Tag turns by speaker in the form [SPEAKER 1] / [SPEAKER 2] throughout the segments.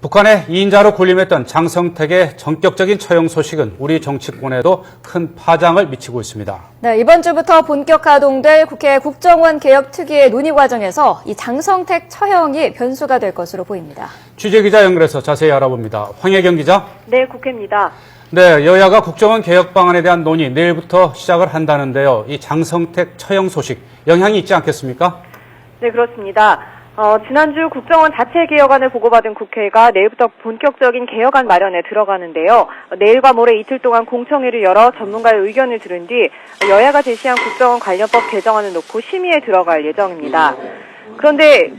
[SPEAKER 1] 북한의 2인자로 군림했던 장성택의 전격적인 처형 소식은 우리 정치권에도 큰 파장을 미치고 있습니다.
[SPEAKER 2] 네, 이번 주부터 본격 가동될 국회 국정원 개혁 특위의 논의 과정에서 이 장성택 처형이 변수가 될 것으로 보입니다.
[SPEAKER 1] 취재기자 연결해서 자세히 알아봅니다. 황혜경 기자.
[SPEAKER 3] 네, 국회입니다.
[SPEAKER 1] 네, 여야가 국정원 개혁 방안에 대한 논의 내일부터 시작을 한다는데요. 이 장성택 처형 소식 영향이 있지 않겠습니까?
[SPEAKER 3] 네, 그렇습니다. 지난주 국정원 자체 개혁안을 보고받은 국회가 내일부터 본격적인 개혁안 마련에 들어가는데요. 내일과 모레 이틀 동안 공청회를 열어 전문가의 의견을 들은 뒤 여야가 제시한 국정원 관련법 개정안을 놓고 심의에 들어갈 예정입니다. 그런데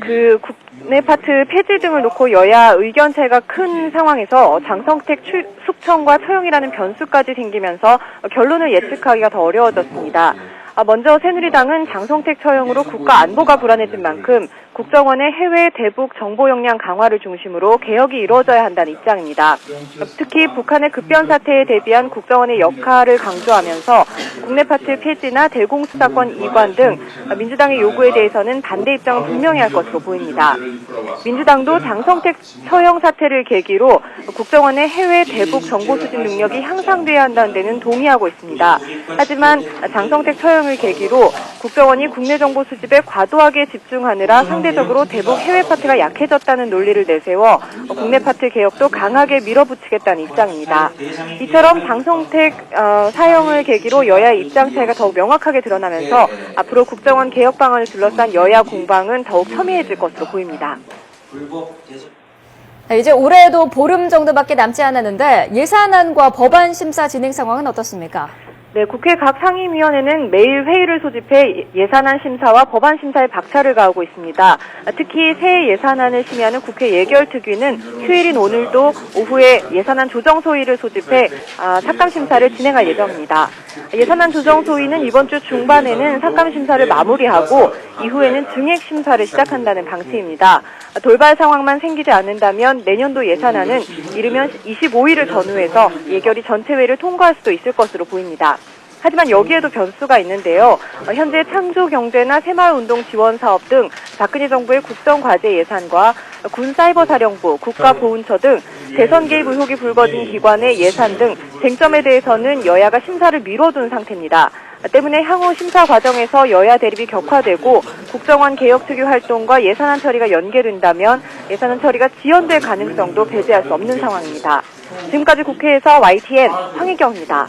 [SPEAKER 3] 국내 파트 폐지 등을 놓고 여야 의견 차이가 큰 상황에서 장성택 숙청과 처형이라는 변수까지 생기면서 결론을 예측하기가 더 어려워졌습니다. 먼저 새누리당은 장성택 처형으로 국가 안보가 불안해진 만큼 국정원의 해외 대북 정보 역량 강화를 중심으로 개혁이 이루어져야 한다는 입장입니다. 특히 북한의 급변 사태에 대비한 국정원의 역할을 강조하면서 국내 파트 폐지나 대공수사권 이관 등 민주당의 요구에 대해서는 반대 입장을 분명히 할 것으로 보입니다. 민주당도 장성택 처형 사태를 계기로 국정원의 해외 대북 정보 수집 능력이 향상돼야 한다는 데는 동의하고 있습니다. 하지만 장성택 처형을 계기로 국정원이 국내 정보 수집에 과도하게 집중하느라 상대적으로 대북 해외 파트가 약해졌다는 논리를 내세워 국내 파트 개혁도 강하게 밀어붙이겠다는 입장입니다. 이처럼 장성택 사형을 계기로 여야의 입장 차이가 더욱 명확하게 드러나면서 앞으로 국정원 개혁 방안을 둘러싼 여야 공방은 더욱 첨예해질 것으로 보입니다.
[SPEAKER 2] 이제 올해도 보름 정도밖에 남지 않았는데 예산안과 법안 심사 진행 상황은 어떻습니까?
[SPEAKER 3] 네, 국회 각 상임위원회는 매일 회의를 소집해 예산안 심사와 법안 심사에 박차를 가하고 있습니다. 특히 새해 예산안을 심의하는 국회 예결특위는 휴일인 오늘도 오후에 예산안 조정소위를 소집해 삭감 심사를 진행할 예정입니다. 예산안 조정소위는 이번 주 중반에는 삭감 심사를 마무리하고 이후에는 증액 심사를 시작한다는 방침입니다. 돌발 상황만 생기지 않는다면 내년도 예산안은 이르면 25일을 전후해서 예결위 전체회를 통과할 수도 있을 것으로 보입니다. 하지만 여기에도 변수가 있는데요. 현재 창조경제나 새마을운동 지원사업 등 박근혜 정부의 국정과제 예산과 군사이버사령부, 국가보훈처 등 대선 개입 의혹이 불거진 기관의 예산 등 쟁점에 대해서는 여야가 심사를 미뤄둔 상태입니다. 때문에 향후 심사 과정에서 여야 대립이 격화되고 국정원 개혁특위 활동과 예산안 처리가 연계된다면 예산안 처리가 지연될 가능성도 배제할 수 없는 상황입니다. 지금까지 국회에서 YTN 황혜경입니다.